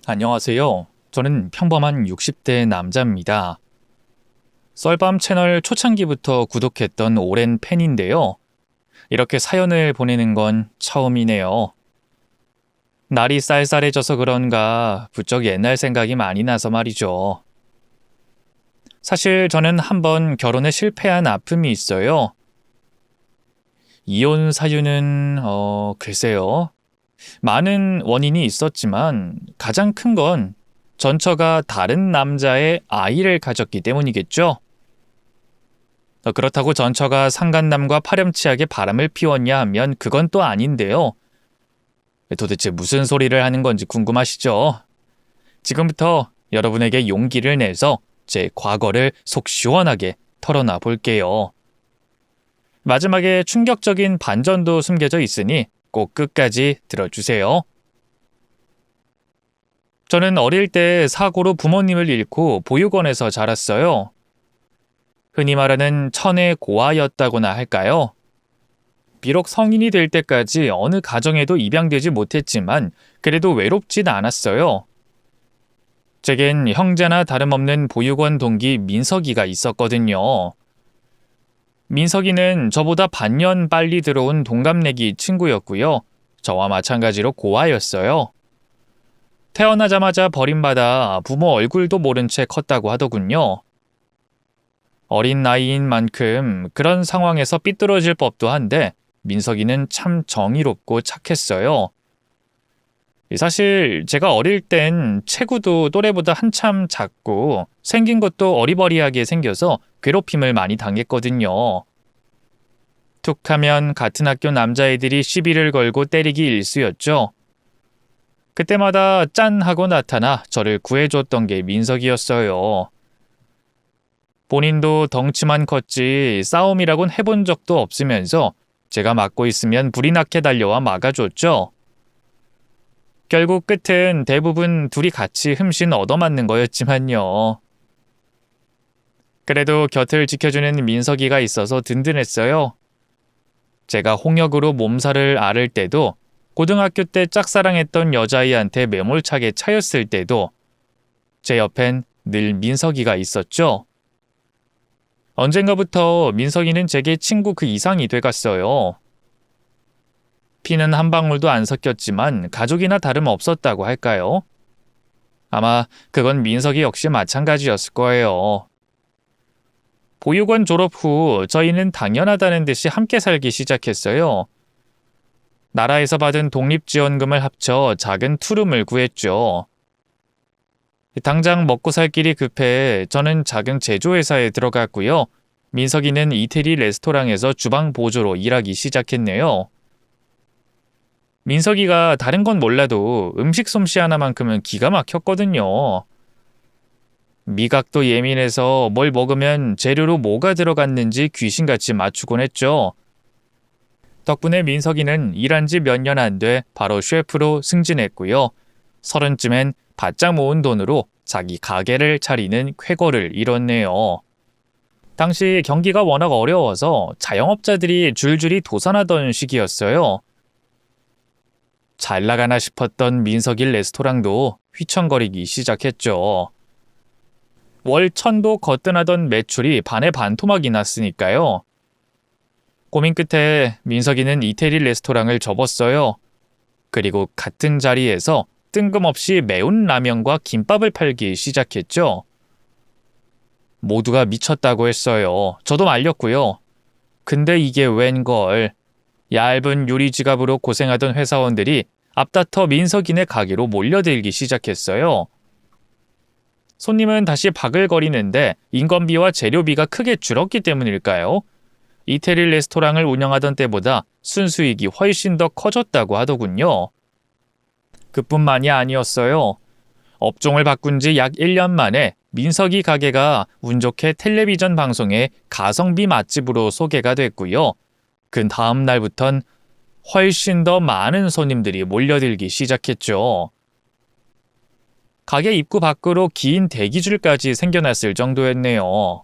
안녕하세요. 저는 평범한 60대 남자입니다. 썰밤 채널 초창기부터 구독했던 오랜 팬인데요. 이렇게 사연을 보내는 건 처음이네요. 날이 쌀쌀해져서 그런가 부쩍 옛날 생각이 많이 나서 말이죠. 사실 저는 한번 결혼에 실패한 아픔이 있어요. 이혼 사유는 글쎄요. 많은 원인이 있었지만 가장 큰 건 전처가 다른 남자의 아이를 가졌기 때문이겠죠. 그렇다고 전처가 상간남과 파렴치하게 바람을 피웠냐 하면 그건 또 아닌데요. 도대체 무슨 소리를 하는 건지 궁금하시죠? 지금부터 여러분에게 용기를 내서 제 과거를 속 시원하게 털어놔 볼게요. 마지막에 충격적인 반전도 숨겨져 있으니 꼭 끝까지 들어주세요. 저는 어릴 때 사고로 부모님을 잃고 보육원에서 자랐어요. 흔히 말하는 천의 고아였다고나 할까요? 비록 성인이 될 때까지 어느 가정에도 입양되지 못했지만 그래도 외롭진 않았어요. 제겐 형제나 다름없는 보육원 동기 민석이가 있었거든요. 민석이는 저보다 반년 빨리 들어온 동갑내기 친구였고요. 저와 마찬가지로 고아였어요. 태어나자마자 버림받아 부모 얼굴도 모른 채 컸다고 하더군요. 어린 나이인 만큼 그런 상황에서 삐뚤어질 법도 한데 민석이는 참 정의롭고 착했어요. 사실 제가 어릴 땐 체구도 또래보다 한참 작고 생긴 것도 어리버리하게 생겨서 괴롭힘을 많이 당했거든요. 툭하면 같은 학교 남자애들이 시비를 걸고 때리기 일쑤였죠. 그때마다 짠 하고 나타나 저를 구해줬던 게 민석이었어요. 본인도 덩치만 컸지 싸움이라곤 해본 적도 없으면서 제가 맞고 있으면 불이 나게 달려와 막아줬죠. 결국 끝은 대부분 둘이 같이 흠씬 얻어맞는 거였지만요. 그래도 곁을 지켜주는 민석이가 있어서 든든했어요. 제가 홍역으로 몸살을 앓을 때도 고등학교 때 짝사랑했던 여자아이한테 매몰차게 차였을 때도 제 옆엔 늘 민석이가 있었죠. 언젠가부터 민석이는 제게 친구 그 이상이 돼갔어요. 피는 한 방울도 안 섞였지만 가족이나 다름없었다고 할까요? 아마 그건 민석이 역시 마찬가지였을 거예요. 보육원 졸업 후 저희는 당연하다는 듯이 함께 살기 시작했어요. 나라에서 받은 독립지원금을 합쳐 작은 투룸을 구했죠. 당장 먹고 살 길이 급해 저는 작은 제조회사에 들어갔고요. 민석이는 이태리 레스토랑에서 주방 보조로 일하기 시작했네요. 민석이가 다른 건 몰라도 음식 솜씨 하나만큼은 기가 막혔거든요. 미각도 예민해서 뭘 먹으면 재료로 뭐가 들어갔는지 귀신같이 맞추곤 했죠. 덕분에 민석이는 일한 지 몇 년 안 돼 바로 셰프로 승진했고요. 30쯤엔 바짝 모은 돈으로 자기 가게를 차리는 쾌거를 이뤘네요. 당시 경기가 워낙 어려워서 자영업자들이 줄줄이 도산하던 시기였어요. 잘 나가나 싶었던 민석이 레스토랑도 휘청거리기 시작했죠. 월 1,000도 거뜬하던 매출이 반에 반토막이 났으니까요. 고민 끝에 민석이는 이태리 레스토랑을 접었어요. 그리고 같은 자리에서 뜬금없이 매운 라면과 김밥을 팔기 시작했죠. 모두가 미쳤다고 했어요. 저도 말렸고요. 근데 이게 웬걸. 얇은 유리 지갑으로 고생하던 회사원들이 앞다퉈 민석이네 가게로 몰려들기 시작했어요. 손님은 다시 바글거리는데 인건비와 재료비가 크게 줄었기 때문일까요? 이태리 레스토랑을 운영하던 때보다 순수익이 훨씬 더 커졌다고 하더군요. 그뿐만이 아니었어요. 업종을 바꾼 지 약 1년 만에 민석이 가게가 운 좋게 텔레비전 방송에 가성비 맛집으로 소개가 됐고요. 그 다음 날부턴 훨씬 더 많은 손님들이 몰려들기 시작했죠. 가게 입구 밖으로 긴 대기줄까지 생겨났을 정도였네요.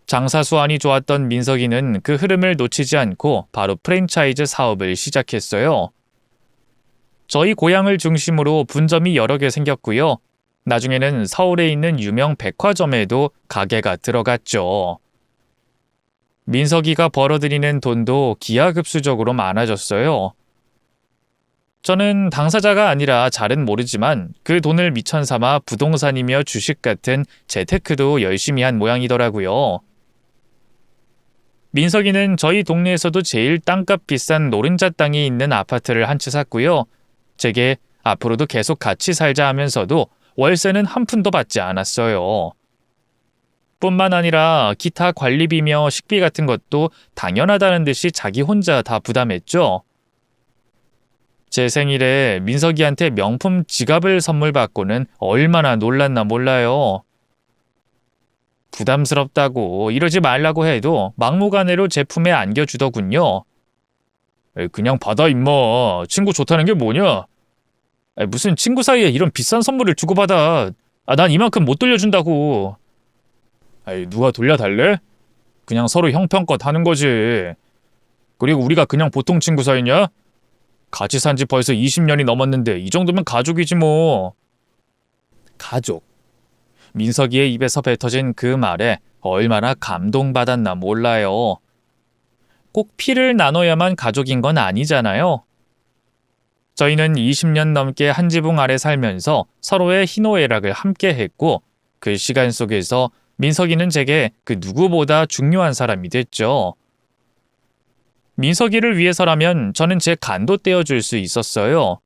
장사 수완이 좋았던 민석이는 그 흐름을 놓치지 않고 바로 프랜차이즈 사업을 시작했어요. 저희 고향을 중심으로 분점이 여러 개 생겼고요. 나중에는 서울에 있는 유명 백화점에도 가게가 들어갔죠. 민석이가 벌어들이는 돈도 기하급수적으로 많아졌어요. 저는 당사자가 아니라 잘은 모르지만 그 돈을 미천 삼아 부동산이며 주식 같은 재테크도 열심히 한 모양이더라고요. 민석이는 저희 동네에서도 제일 땅값 비싼 노른자 땅이 있는 아파트를 한 채 샀고요. 제게 앞으로도 계속 같이 살자 하면서도 월세는 한 푼도 받지 않았어요. 뿐만 아니라 기타 관리비며 식비 같은 것도 당연하다는 듯이 자기 혼자 다 부담했죠. 제 생일에 민석이한테 명품 지갑을 선물 받고는 얼마나 놀랐나 몰라요. 부담스럽다고 이러지 말라고 해도 막무가내로 제품에 안겨주더군요. 그냥 받아 임마. 친구 좋다는 게 뭐냐? 무슨 친구 사이에 이런 비싼 선물을 주고받아. 난 이만큼 못 돌려준다고. 누가 돌려달래? 그냥 서로 형편껏 하는 거지. 그리고 우리가 그냥 보통 친구 사이냐? 같이 산 지 벌써 20년이 넘었는데 이 정도면 가족이지 뭐. 가족. 민석이의 입에서 뱉어진 그 말에 얼마나 감동받았나 몰라요. 꼭 피를 나눠야만 가족인 건 아니잖아요. 저희는 20년 넘게 한 지붕 아래 살면서 서로의 희노애락을 함께 했고 그 시간 속에서 민석이는 제게 그 누구보다 중요한 사람이 됐죠. 민석이를 위해서라면 저는 제 간도 떼어줄 수 있었어요.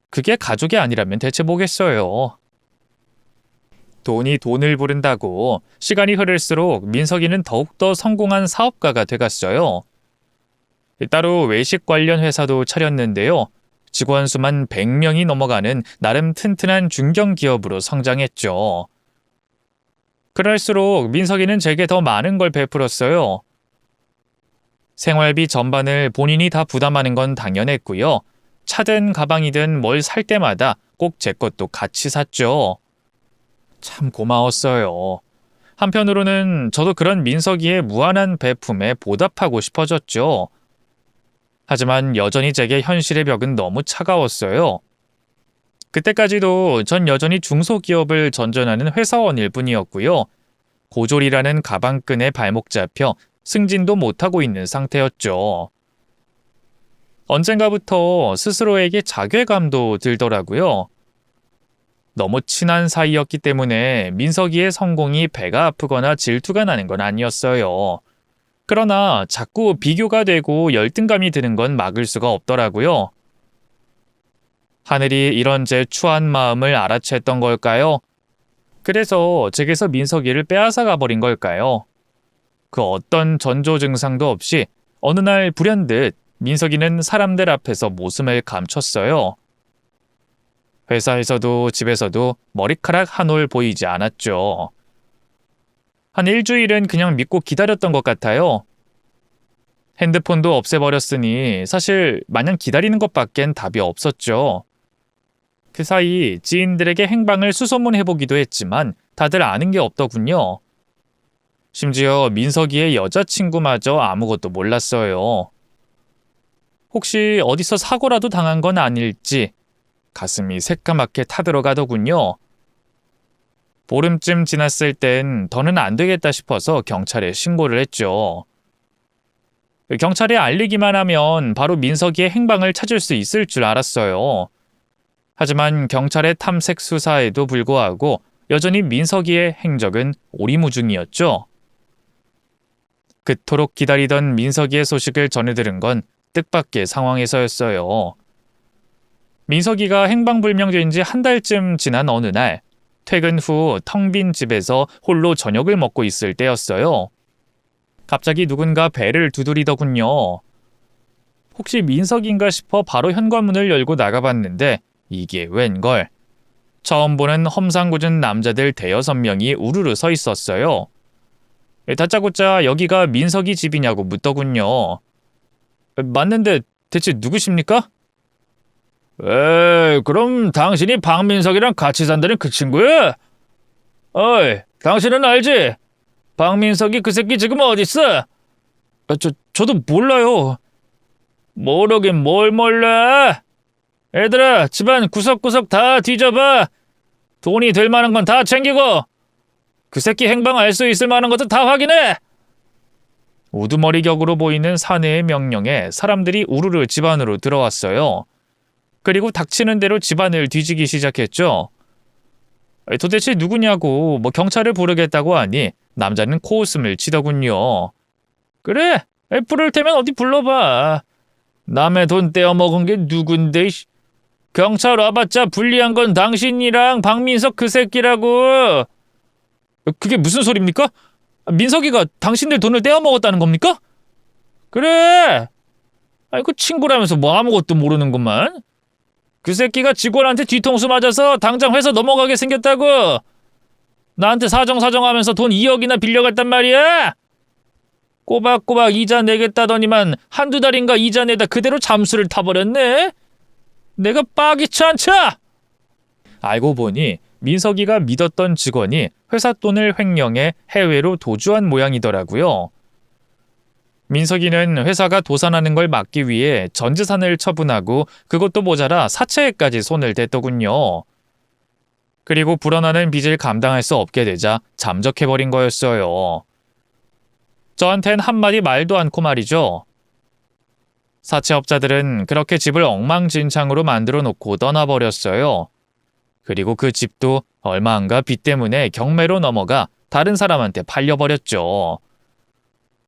그게 가족이 아니라면 대체 뭐겠어요. 돈이 돈을 부른다고 시간이 흐를수록 민석이는 더욱더 성공한 사업가가 돼갔어요. 따로 외식 관련 회사도 차렸는데요. 직원 수만 100명이 넘어가는 나름 튼튼한 중견기업으로 성장했죠. 그럴수록 민석이는 제게 더 많은 걸 베풀었어요. 생활비 전반을 본인이 다 부담하는 건 당연했고요. 차든 가방이든 뭘 살 때마다 꼭 제 것도 같이 샀죠. 참 고마웠어요. 한편으로는 저도 그런 민석이의 무한한 베품에 보답하고 싶어졌죠. 하지만 여전히 제게 현실의 벽은 너무 차가웠어요. 그때까지도 전 여전히 중소기업을 전전하는 회사원일 뿐이었고요. 고졸이라는 가방끈에 발목 잡혀 승진도 못하고 있는 상태였죠. 언젠가부터 스스로에게 자괴감도 들더라고요. 너무 친한 사이였기 때문에 민석이의 성공이 배가 아프거나 질투가 나는 건 아니었어요. 그러나 자꾸 비교가 되고 열등감이 드는 건 막을 수가 없더라고요. 하늘이 이런 제 추한 마음을 알아챘던 걸까요? 그래서 제게서 민석이를 빼앗아가 버린 걸까요? 그 어떤 전조 증상도 없이 어느 날 불현듯 민석이는 사람들 앞에서 모습을 감췄어요. 회사에서도 집에서도 머리카락 한 올 보이지 않았죠. 한 일주일은 그냥 믿고 기다렸던 것 같아요. 핸드폰도 없애버렸으니 사실 마냥 기다리는 것밖엔 답이 없었죠. 그 사이 지인들에게 행방을 수소문해보기도 했지만 다들 아는 게 없더군요. 심지어 민석이의 여자친구마저 아무것도 몰랐어요. 혹시 어디서 사고라도 당한 건 아닐지 가슴이 새까맣게 타들어가더군요. 보름쯤 지났을 땐 더는 안 되겠다 싶어서 경찰에 신고를 했죠. 경찰에 알리기만 하면 바로 민석이의 행방을 찾을 수 있을 줄 알았어요. 하지만 경찰의 탐색 수사에도 불구하고 여전히 민석이의 행적은 오리무중이었죠. 그토록 기다리던 민석이의 소식을 전해들은 건 뜻밖의 상황에서였어요. 민석이가 행방불명된 지 한 달쯤 지난 어느 날 퇴근 후 텅 빈 집에서 홀로 저녁을 먹고 있을 때였어요. 갑자기 누군가 배를 두드리더군요. 혹시 민석인가 싶어 바로 현관문을 열고 나가봤는데 이게 웬걸. 처음 보는 험상궂은 남자들 대여섯 명이 우르르 서 있었어요. 다짜고짜 여기가 민석이 집이냐고 묻더군요. 맞는데 대체 누구십니까? 에이, 그럼 당신이 박민석이랑 같이 산다는 그 친구야? 어이, 당신은 알지? 박민석이 그 새끼 지금 어딨어? 저도 몰라요. 모르긴 뭘 몰라? 얘들아, 집안 구석구석 다 뒤져봐. 돈이 될 만한 건 다 챙기고 그 새끼 행방 알 수 있을 만한 것도 다 확인해. 우두머리 격으로 보이는 사내의 명령에 사람들이 우르르 집 안으로 들어왔어요. 그리고 닥치는 대로 집안을 뒤지기 시작했죠. 도대체 누구냐고 경찰을 부르겠다고 하니 남자는 코웃음을 치더군요. 그래, 부를 테면 어디 불러봐. 남의 돈 떼어먹은 게 누군데. 경찰 와봤자 불리한 건 당신이랑 박민석 그 새끼라고. 그게 무슨 소리입니까? 민석이가 당신들 돈을 떼어먹었다는 겁니까? 그래. 그 친구라면서 아무것도 모르는구만. 그 새끼가 직원한테 뒤통수 맞아서 당장 회사 넘어가게 생겼다고. 나한테 사정하면서 돈 2억이나 빌려갔단 말이야. 꼬박꼬박 이자 내겠다더니만 한두 달인가 이자 내다 그대로 잠수를 타버렸네. 내가 빡이 찬차. 알고 보니 민석이가 믿었던 직원이 회사 돈을 횡령해 해외로 도주한 모양이더라고요. 민석이는 회사가 도산하는 걸 막기 위해 전 재산을 처분하고 그것도 모자라 사채에까지 손을 댔더군요. 그리고 불어나는 빚을 감당할 수 없게 되자 잠적해버린 거였어요. 저한텐 한마디 말도 않고 말이죠. 사채업자들은 그렇게 집을 엉망진창으로 만들어 놓고 떠나버렸어요. 그리고 그 집도 얼마 안가 빚 때문에 경매로 넘어가 다른 사람한테 팔려버렸죠.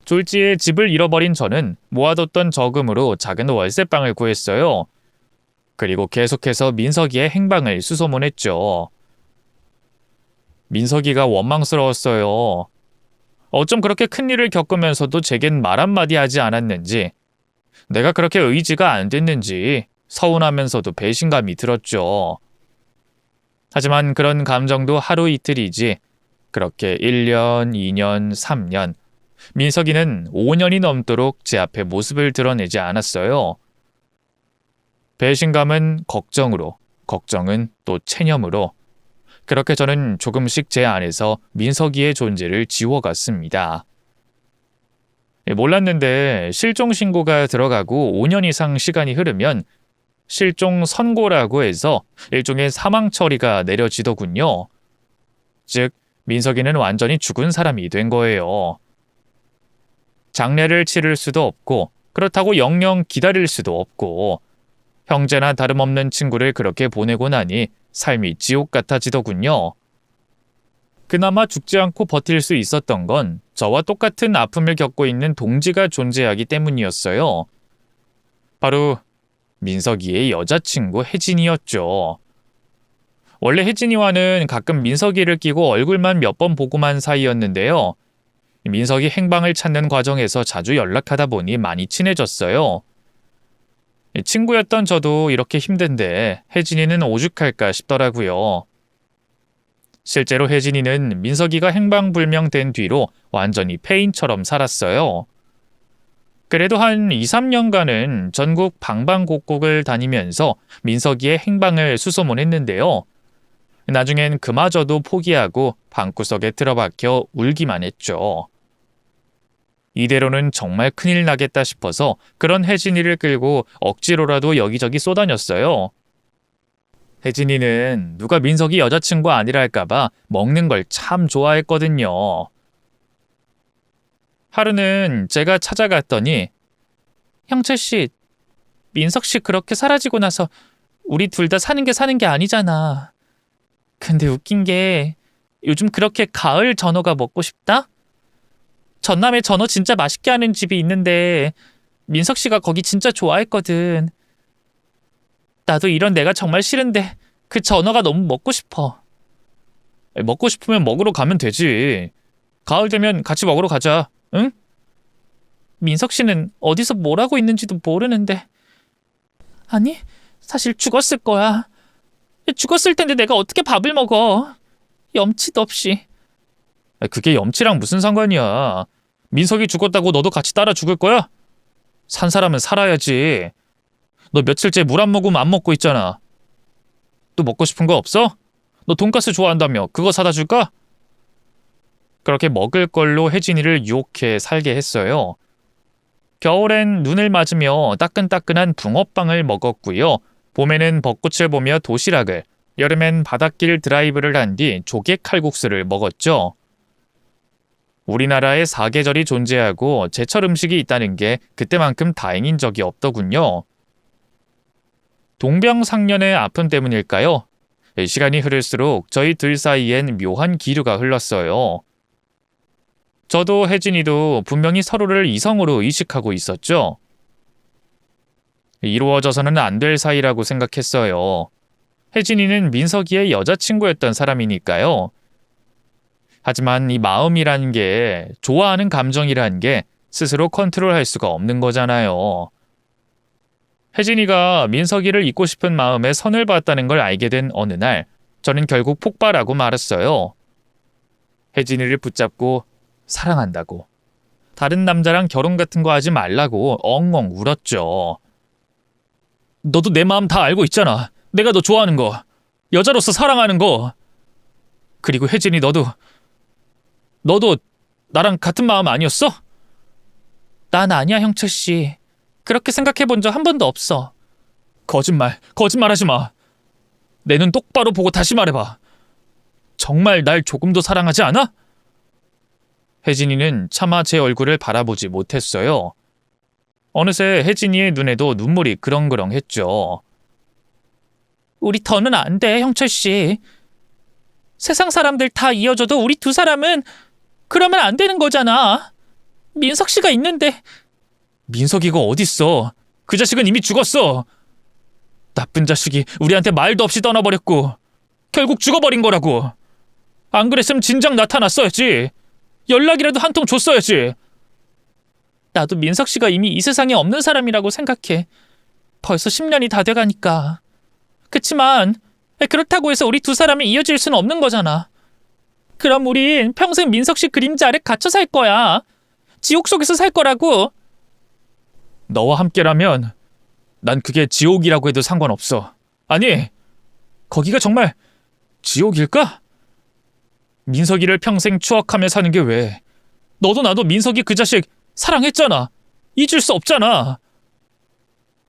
졸지에 집을 잃어버린 저는 모아뒀던 저금으로 작은 월세방을 구했어요. 그리고 계속해서 민석이의 행방을 수소문했죠. 민석이가 원망스러웠어요. 어쩜 그렇게 큰일을 겪으면서도 제겐 말 한마디 하지 않았는지, 내가 그렇게 의지가 안 됐는지 서운하면서도 배신감이 들었죠. 하지만 그런 감정도 하루 이틀이지 그렇게 1년, 2년, 3년, 민석이는 5년이 넘도록 제 앞에 모습을 드러내지 않았어요. 배신감은 걱정으로, 걱정은 또 체념으로, 그렇게 저는 조금씩 제 안에서 민석이의 존재를 지워갔습니다. 몰랐는데 실종 신고가 들어가고 5년 이상 시간이 흐르면 실종 선고라고 해서 일종의 사망 처리가 내려지더군요. 즉, 민석이는 완전히 죽은 사람이 된 거예요. 장례를 치를 수도 없고 그렇다고 영영 기다릴 수도 없고 형제나 다름없는 친구를 그렇게 보내고 나니 삶이 지옥 같아지더군요. 그나마 죽지 않고 버틸 수 있었던 건 저와 똑같은 아픔을 겪고 있는 동지가 존재하기 때문이었어요. 바로 민석이의 여자친구 혜진이었죠. 원래 혜진이와는 가끔 민석이를 끼고 얼굴만 몇 번 보고만 사이였는데요. 민석이 행방을 찾는 과정에서 자주 연락하다 보니 많이 친해졌어요. 친구였던 저도 이렇게 힘든데 혜진이는 오죽할까 싶더라고요. 실제로 혜진이는 민석이가 행방불명된 뒤로 완전히 폐인처럼 살았어요. 그래도 한 2, 3년간은 전국 방방곡곡을 다니면서 민석이의 행방을 수소문했는데요. 나중엔 그마저도 포기하고 방구석에 틀어박혀 울기만 했죠. 이대로는 정말 큰일 나겠다 싶어서 그런 혜진이를 끌고 억지로라도 여기저기 쏘다녔어요. 혜진이는 누가 민석이 여자친구 아니랄까봐 먹는 걸 참 좋아했거든요. 하루는 제가 찾아갔더니 형철씨, 민석씨 그렇게 사라지고 나서 우리 둘 다 사는 게 아니잖아. 근데 웃긴 게 요즘 그렇게 가을 전어가 먹고 싶다? 전남에 전어 진짜 맛있게 하는 집이 있는데 민석씨가 거기 진짜 좋아했거든. 나도 이런 내가 정말 싫은데 그 전어가 너무 먹고 싶어. 먹고 싶으면 먹으러 가면 되지. 가을 되면 같이 먹으러 가자. 응? 민석씨는 어디서 뭘 하고 있는지도 모르는데. 아니, 사실 죽었을 거야. 죽었을 텐데 내가 어떻게 밥을 먹어. 염치도 없이. 그게 염치랑 무슨 상관이야. 민석이 죽었다고 너도 같이 따라 죽을 거야? 산 사람은 살아야지. 너 며칠째 물 한 모금 안 먹고 있잖아. 또 먹고 싶은 거 없어? 너 돈가스 좋아한다며. 그거 사다 줄까? 그렇게 먹을 걸로 혜진이를 유혹해 살게 했어요. 겨울엔 눈을 맞으며 따끈따끈한 붕어빵을 먹었고요. 봄에는 벚꽃을 보며 도시락을, 여름엔 바닷길 드라이브를 한 뒤 조개 칼국수를 먹었죠. 우리나라에 사계절이 존재하고 제철 음식이 있다는 게 그때만큼 다행인 적이 없더군요. 동병상련의 아픔 때문일까요? 시간이 흐를수록 저희 둘 사이엔 묘한 기류가 흘렀어요. 저도 혜진이도 분명히 서로를 이성으로 의식하고 있었죠. 이루어져서는 안 될 사이라고 생각했어요. 혜진이는 민석이의 여자친구였던 사람이니까요. 하지만 이 마음이란 게, 좋아하는 감정이란 게 스스로 컨트롤할 수가 없는 거잖아요. 혜진이가 민석이를 잊고 싶은 마음에 선을 봤다는 걸 알게 된 어느 날, 저는 결국 폭발하고 말았어요. 혜진이를 붙잡고 사랑한다고, 다른 남자랑 결혼 같은 거 하지 말라고 엉엉 울었죠. 너도 내 마음 다 알고 있잖아. 내가 너 좋아하는 거, 여자로서 사랑하는 거. 그리고 혜진이, 너도 나랑 같은 마음 아니었어? 난 아니야, 형철씨. 그렇게 생각해 본 적 한 번도 없어. 거짓말하지 마. 내 눈 똑바로 보고 다시 말해봐. 정말 날 조금도 사랑하지 않아? 혜진이는 차마 제 얼굴을 바라보지 못했어요. 어느새 혜진이의 눈에도 눈물이 그렁그렁했죠. 우리 더는 안 돼, 형철씨. 세상 사람들 다 이어줘도 우리 두 사람은 그러면 안 되는 거잖아. 민석씨가 있는데. 민석이가 어딨어. 그 자식은 이미 죽었어. 나쁜 자식이 우리한테 말도 없이 떠나버렸고 결국 죽어버린 거라고. 안 그랬으면 진작 나타났어야지. 연락이라도 한 통 줬어야지. 나도 민석씨가 이미 이 세상에 없는 사람이라고 생각해. 벌써 10년이 다 돼가니까. 그치만 그렇다고 해서 우리 두 사람이 이어질 수는 없는 거잖아. 그럼 우린 평생 민석씨 그림자 아래 갇혀 살 거야. 지옥 속에서 살 거라고. 너와 함께라면 난 그게 지옥이라고 해도 상관없어. 아니, 거기가 정말 지옥일까? 민석이를 평생 추억하며 사는 게 왜? 너도 나도 민석이 그 자식 사랑했잖아. 잊을 수 없잖아.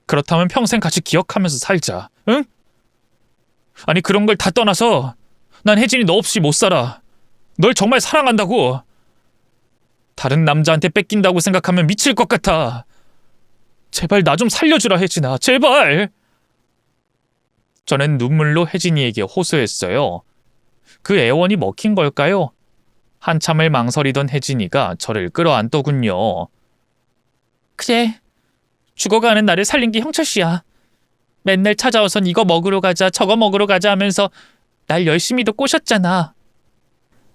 그렇다면 평생 같이 기억하면서 살자. 응? 아니, 그런 걸 다 떠나서 난 혜진이 너 없이 못 살아. 널 정말 사랑한다고. 다른 남자한테 뺏긴다고 생각하면 미칠 것 같아. 제발 나 좀 살려주라, 혜진아. 제발. 저는 눈물로 혜진이에게 호소했어요. 그 애원이 먹힌 걸까요? 한참을 망설이던 혜진이가 저를 끌어안더군요. 그래, 죽어가는 나를 살린 게 형철씨야. 맨날 찾아와선 이거 먹으러 가자, 저거 먹으러 가자 하면서 날 열심히도 꼬셨잖아.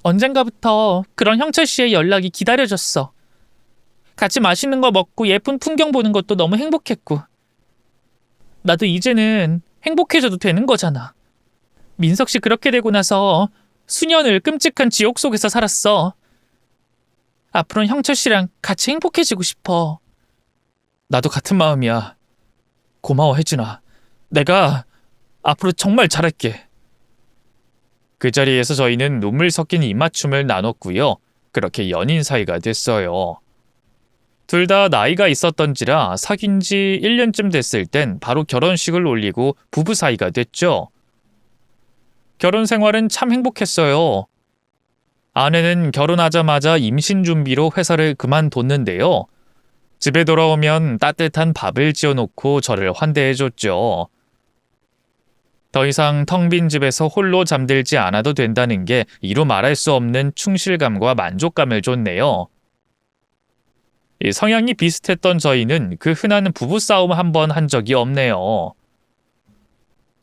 언젠가부터 그런 형철씨의 연락이 기다려졌어. 같이 맛있는 거 먹고 예쁜 풍경 보는 것도 너무 행복했고. 나도 이제는 행복해져도 되는 거잖아. 민석씨 그렇게 되고 나서 수년을 끔찍한 지옥 속에서 살았어. 앞으로는 형철씨랑 같이 행복해지고 싶어. 나도 같은 마음이야. 고마워, 혜진아. 내가 앞으로 정말 잘할게. 그 자리에서 저희는 눈물 섞인 입맞춤을 나눴고요. 그렇게 연인 사이가 됐어요. 둘 다 나이가 있었던지라 사귄 지 1년쯤 됐을 땐 바로 결혼식을 올리고 부부 사이가 됐죠. 결혼 생활은 참 행복했어요. 아내는 결혼하자마자 임신 준비로 회사를 그만뒀는데요. 집에 돌아오면 따뜻한 밥을 지어놓고 저를 환대해줬죠. 더 이상 텅 빈 집에서 홀로 잠들지 않아도 된다는 게 이루 말할 수 없는 충실감과 만족감을 줬네요. 성향이 비슷했던 저희는 그 흔한 부부싸움 한 번 한 적이 없네요.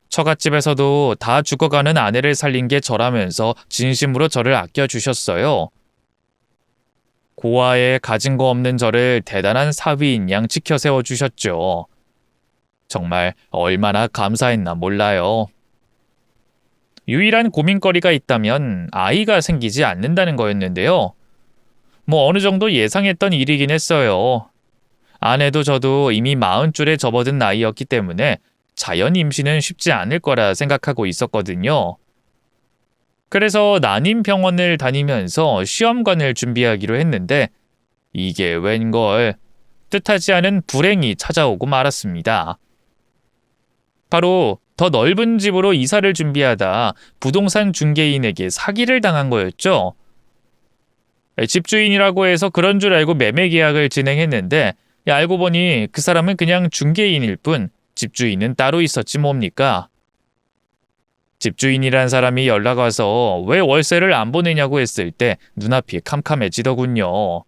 처갓집에서도 다 죽어가는 아내를 살린 게 저라면서 진심으로 저를 아껴주셨어요. 고아에 가진 거 없는 저를 대단한 사위인 양 지켜 세워주셨죠. 정말 얼마나 감사했나 몰라요. 유일한 고민거리가 있다면 아이가 생기지 않는다는 거였는데요. 어느 정도 예상했던 일이긴 했어요. 아내도 저도 이미 40줄에 접어든 나이였기 때문에 자연 임신은 쉽지 않을 거라 생각하고 있었거든요. 그래서 난임병원을 다니면서 시험관을 준비하기로 했는데 이게 웬걸 뜻하지 않은 불행이 찾아오고 말았습니다. 바로 더 넓은 집으로 이사를 준비하다 부동산 중개인에게 사기를 당한 거였죠. 집주인이라고 해서 그런 줄 알고 매매 계약을 진행했는데 알고 보니 그 사람은 그냥 중개인일 뿐 집주인은 따로 있었지 뭡니까? 집주인이란 사람이 연락 와서 왜 월세를 안 보내냐고 했을 때 눈앞이 캄캄해지더군요.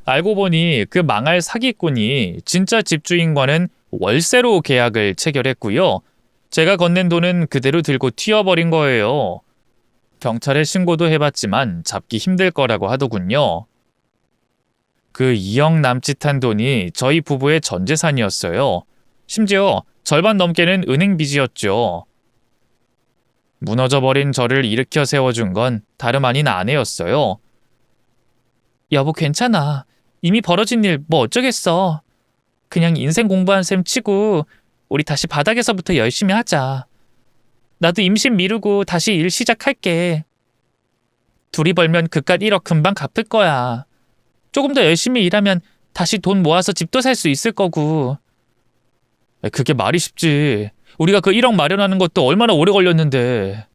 알고 보니 그 망할 사기꾼이 진짜 집주인과는 월세로 계약을 체결했고요. 제가 건넨 돈은 그대로 들고 튀어버린 거예요. 경찰에 신고도 해봤지만 잡기 힘들 거라고 하더군요. 그 2억 남짓한 돈이 저희 부부의 전 재산이었어요. 심지어 절반 넘게는 은행 빚이었죠. 무너져버린 저를 일으켜 세워준 건 다름 아닌 아내였어요. 여보 괜찮아. 이미 벌어진 일 뭐 어쩌겠어. 그냥 인생 공부한 셈 치고 우리 다시 바닥에서부터 열심히 하자. 나도 임신 미루고 다시 일 시작할게. 둘이 벌면 그깟 1억 금방 갚을 거야. 조금 더 열심히 일하면 다시 돈 모아서 집도 살 수 있을 거고. 그게 말이 쉽지. 우리가 그 1억 마련하는 것도 얼마나 오래 걸렸는데.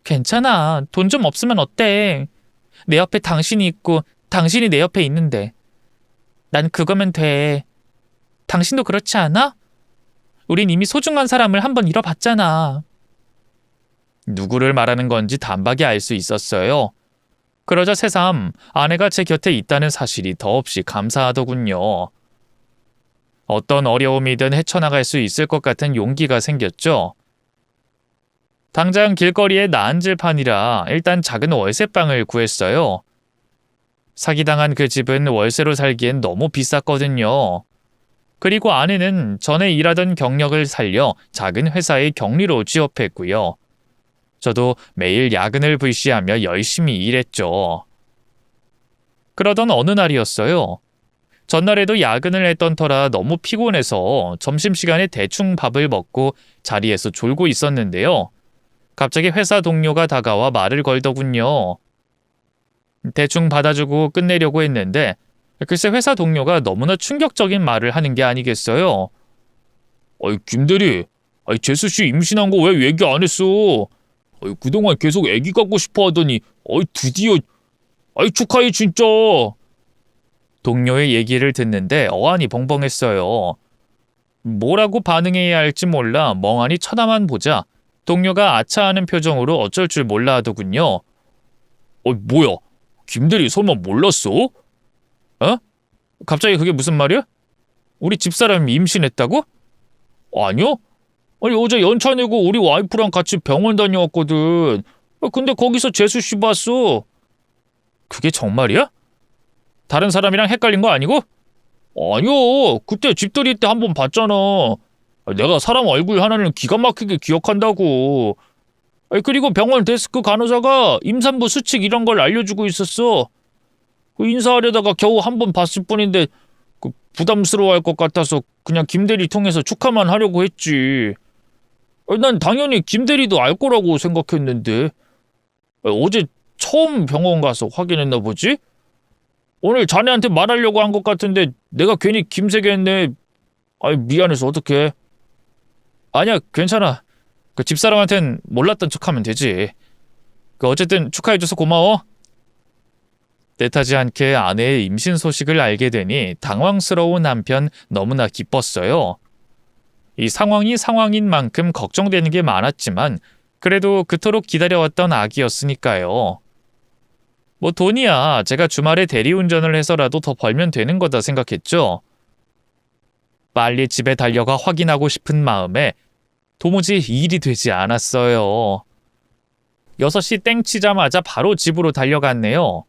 괜찮아. 돈 좀 없으면 어때? 내 옆에 당신이 있고 당신이 내 옆에 있는데. 난 그거면 돼. 당신도 그렇지 않아? 우린 이미 소중한 사람을 한번 잃어봤잖아. 누구를 말하는 건지 단박에 알 수 있었어요. 그러자 새삼 아내가 제 곁에 있다는 사실이 더없이 감사하더군요. 어떤 어려움이든 헤쳐나갈 수 있을 것 같은 용기가 생겼죠. 당장 길거리에 나앉을 판이라 일단 작은 월세방을 구했어요. 사기당한 그 집은 월세로 살기엔 너무 비쌌거든요. 그리고 아내는 전에 일하던 경력을 살려 작은 회사에 격리로 취업했고요. 저도 매일 야근을 불시하며 열심히 일했죠. 그러던 어느 날이었어요. 전날에도 야근을 했던 터라 너무 피곤해서 점심시간에 대충 밥을 먹고 자리에서 졸고 있었는데요. 갑자기 회사 동료가 다가와 말을 걸더군요. 대충 받아주고 끝내려고 했는데 글쎄 회사 동료가 너무나 충격적인 말을 하는 게 아니겠어요. 김대리, 재수씨 임신한 거 왜 얘기 안 했어? 그동안 계속 애기 갖고 싶어 하더니 드디어 축하해 진짜. 동료의 얘기를 듣는데 어안이 벙벙했어요. 뭐라고 반응해야 할지 몰라 멍하니 쳐다만 보자 동료가 아차하는 표정으로 어쩔 줄 몰라 하더군요. 뭐야? 김대리 설마 몰랐어? 갑자기 그게 무슨 말이야? 우리 집사람이 임신했다고? 아니요. 어제 연차 내고 우리 와이프랑 같이 병원 다녀왔거든. 근데 거기서 재수씨 봤어. 그게 정말이야? 다른 사람이랑 헷갈린 거 아니고? 아니요. 그때 집들이 때 한 번 봤잖아. 내가 사람 얼굴 하나는 기가 막히게 기억한다고. 그리고 병원 데스크 간호사가 임산부 수칙 이런 걸 알려주고 있었어. 인사하려다가 겨우 한 번 봤을 뿐인데 부담스러워할 것 같아서 그냥 김대리 통해서 축하만 하려고 했지. 난 당연히 김대리도 알 거라고 생각했는데. 어제 처음 병원 가서 확인했나 보지? 오늘 자네한테 말하려고 한 것 같은데 내가 괜히 김새게 했네. 미안해서 어떡해. 아니야, 괜찮아. 그 집사람한텐 몰랐던 척하면 되지. 어쨌든 축하해줘서 고마워. 뜻하지 않게 아내의 임신 소식을 알게 되니 당황스러운 한편 너무나 기뻤어요. 이 상황이 상황인 만큼 걱정되는 게 많았지만 그래도 그토록 기다려왔던 아기였으니까요. 돈이야 제가 주말에 대리운전을 해서라도 더 벌면 되는 거다 생각했죠. 빨리 집에 달려가 확인하고 싶은 마음에 도무지 일이 되지 않았어요. 6시 땡 치자마자 바로 집으로 달려갔네요.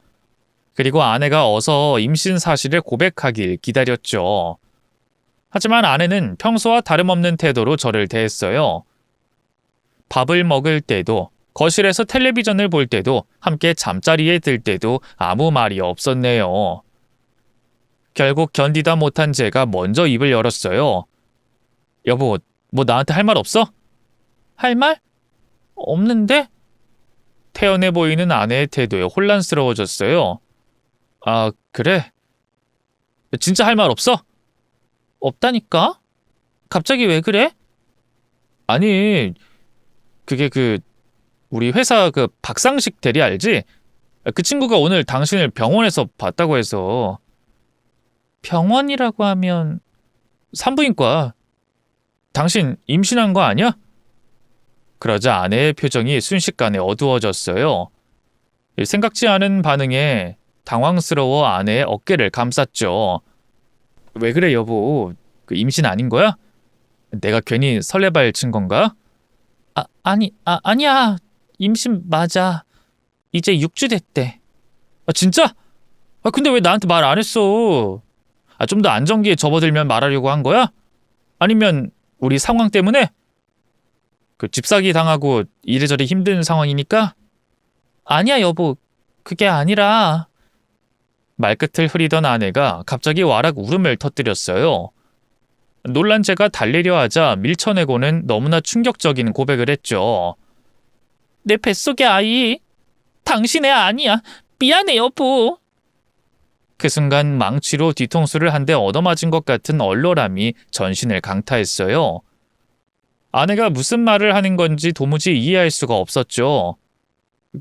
그리고 아내가 어서 임신 사실을 고백하길 기다렸죠. 하지만 아내는 평소와 다름없는 태도로 저를 대했어요. 밥을 먹을 때도, 거실에서 텔레비전을 볼 때도, 함께 잠자리에 들 때도 아무 말이 없었네요. 결국 견디다 못한 제가 먼저 입을 열었어요. 여보, 뭐 나한테 할 말 없어? 할 말? 없는데? 태연해 보이는 아내의 태도에 혼란스러워졌어요. 아, 그래? 진짜 할 말 없어? 없다니까? 갑자기 왜 그래? 아니, 그게 우리 회사 박상식 대리 알지? 그 친구가 오늘 당신을 병원에서 봤다고 해서. 병원이라고 하면 산부인과. 당신 임신한 거 아니야? 그러자 아내의 표정이 순식간에 어두워졌어요. 생각지 않은 반응에 당황스러워 아내의 어깨를 감쌌죠. 왜 그래 여보? 임신 아닌 거야? 내가 괜히 설레발 친 건가? 아니야. 임신 맞아. 이제 6주 됐대. 진짜? 근데 왜 나한테 말 안 했어? 좀 더 안정기에 접어들면 말하려고 한 거야? 아니면 우리 상황 때문에? 집사기 당하고 이래저래 힘든 상황이니까? 아니야 여보. 그게 아니라. 말끝을 흐리던 아내가 갑자기 와락 울음을 터뜨렸어요. 놀란 제가 달래려 하자 밀쳐내고는 너무나 충격적인 고백을 했죠. 내 뱃속의 아이, 당신의 아니야. 미안해 여보. 그 순간 망치로 뒤통수를 한 대 얻어맞은 것 같은 얼얼함이 전신을 강타했어요. 아내가 무슨 말을 하는 건지 도무지 이해할 수가 없었죠.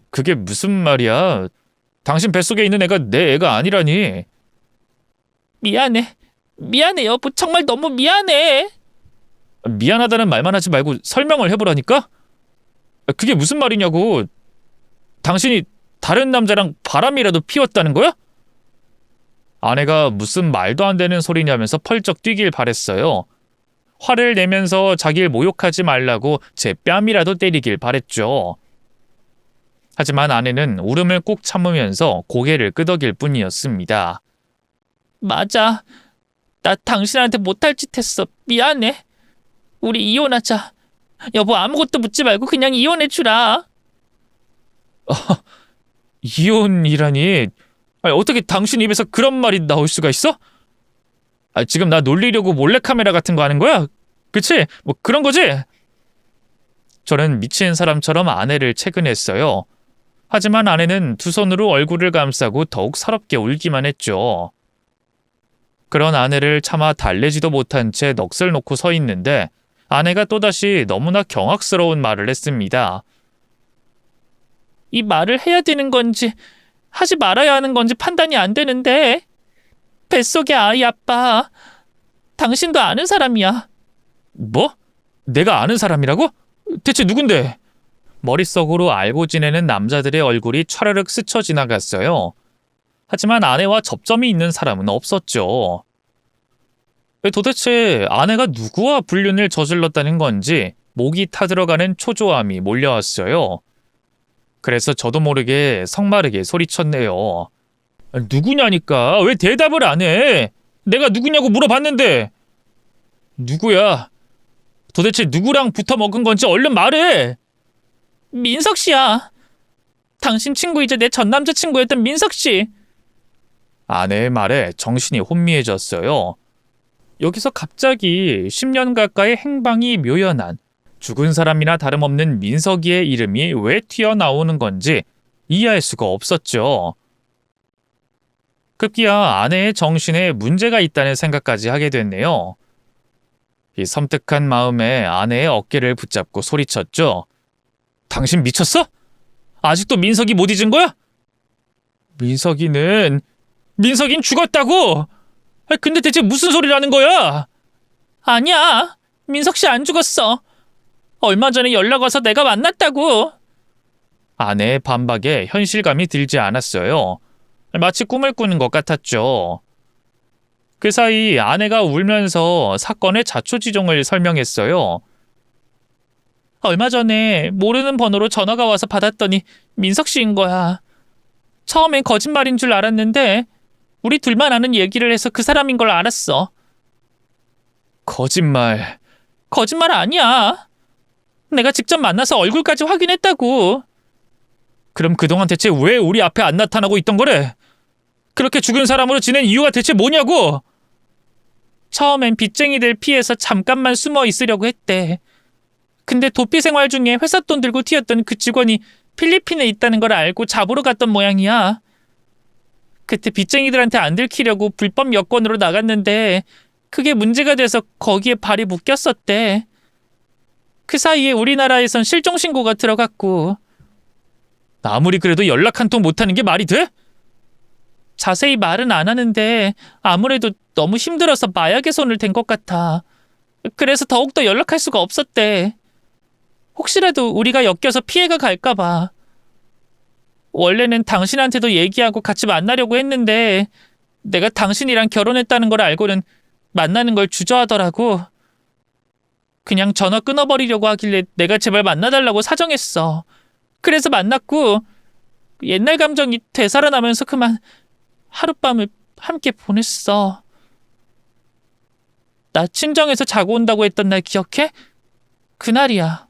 그게 무슨 말이야? 당신 뱃속에 있는 애가 내 애가 아니라니. 미안해 여보. 정말 너무 미안해. 미안하다는 말만 하지 말고 설명을 해보라니까? 그게 무슨 말이냐고. 당신이 다른 남자랑 바람이라도 피웠다는 거야? 아내가 무슨 말도 안 되는 소리냐면서 펄쩍 뛰길 바랬어요. 화를 내면서 자기를 모욕하지 말라고 제 뺨이라도 때리길 바랬죠. 하지만 아내는 울음을 꾹 참으면서 고개를 끄덕일 뿐이었습니다. 맞아. 나 당신한테 못할 짓 했어. 미안해. 우리 이혼하자. 여보 아무것도 묻지 말고 그냥 이혼해주라. 이혼이라니. 어떻게 당신 입에서 그런 말이 나올 수가 있어? 지금 나 놀리려고 몰래카메라 같은 거 하는 거야? 그치? 뭐 그런 거지? 저는 미친 사람처럼 아내를 채근했어요. 하지만 아내는 두 손으로 얼굴을 감싸고 더욱 서럽게 울기만 했죠. 그런 아내를 차마 달래지도 못한 채 넋을 놓고 서 있는데 아내가 또다시 너무나 경악스러운 말을 했습니다. 이 말을 해야 되는 건지 하지 말아야 하는 건지 판단이 안 되는데 뱃속의 아이 아빠 당신도 아는 사람이야. 뭐? 내가 아는 사람이라고? 대체 누군데? 머릿속으로 알고 지내는 남자들의 얼굴이 차르륵 스쳐 지나갔어요. 하지만 아내와 접점이 있는 사람은 없었죠. 도대체 아내가 누구와 불륜을 저질렀다는 건지 목이 타들어가는 초조함이 몰려왔어요. 그래서 저도 모르게 성마르게 소리쳤네요. 누구냐니까 왜 대답을 안 해? 내가 누구냐고 물어봤는데. 누구야? 도대체 누구랑 붙어 먹은 건지 얼른 말해. 민석 씨야. 당신 친구이자 내 전 남자친구였던 민석 씨. 아내의 말에 정신이 혼미해졌어요. 여기서 갑자기 10년 가까이 행방이 묘연한 죽은 사람이나 다름없는 민석이의 이름이 왜 튀어나오는 건지 이해할 수가 없었죠. 급기야 아내의 정신에 문제가 있다는 생각까지 하게 됐네요. 이 섬뜩한 마음에 아내의 어깨를 붙잡고 소리쳤죠. 당신 미쳤어? 아직도 민석이 못 잊은 거야? 민석이는 죽었다고! 근데 대체 무슨 소리라는 거야? 아니야. 민석 씨 안 죽었어. 얼마 전에 연락 와서 내가 만났다고. 아내의 반박에 현실감이 들지 않았어요. 마치 꿈을 꾸는 것 같았죠. 그 사이 아내가 울면서 사건의 자초지종을 설명했어요. 얼마 전에 모르는 번호로 전화가 와서 받았더니 민석 씨인 거야. 처음엔 거짓말인 줄 알았는데 우리 둘만 아는 얘기를 해서 그 사람인 걸 알았어. 거짓말 아니야. 내가 직접 만나서 얼굴까지 확인했다고. 그럼 그동안 대체 왜 우리 앞에 안 나타나고 있던 거래? 그렇게 죽은 사람으로 지낸 이유가 대체 뭐냐고? 처음엔 빚쟁이들 피해서 잠깐만 숨어 있으려고 했대. 근데 도피 생활 중에 회사 돈 들고 튀었던 그 직원이 필리핀에 있다는 걸 알고 잡으러 갔던 모양이야. 그때 빚쟁이들한테 안 들키려고 불법 여권으로 나갔는데 그게 문제가 돼서 거기에 발이 묶였었대. 그 사이에 우리나라에선 실종 신고가 들어갔고. 아무리 그래도 연락 한 통 못하는 게 말이 돼? 자세히 말은 안 하는데 아무래도 너무 힘들어서 마약에 손을 댄 것 같아. 그래서 더욱더 연락할 수가 없었대. 혹시라도 우리가 엮여서 피해가 갈까 봐. 원래는 당신한테도 얘기하고 같이 만나려고 했는데 내가 당신이랑 결혼했다는 걸 알고는 만나는 걸 주저하더라고. 그냥 전화 끊어버리려고 하길래 내가 제발 만나달라고 사정했어. 그래서 만났고 옛날 감정이 되살아나면서 그만 하룻밤을 함께 보냈어. 나 친정에서 자고 온다고 했던 날 기억해? 그날이야.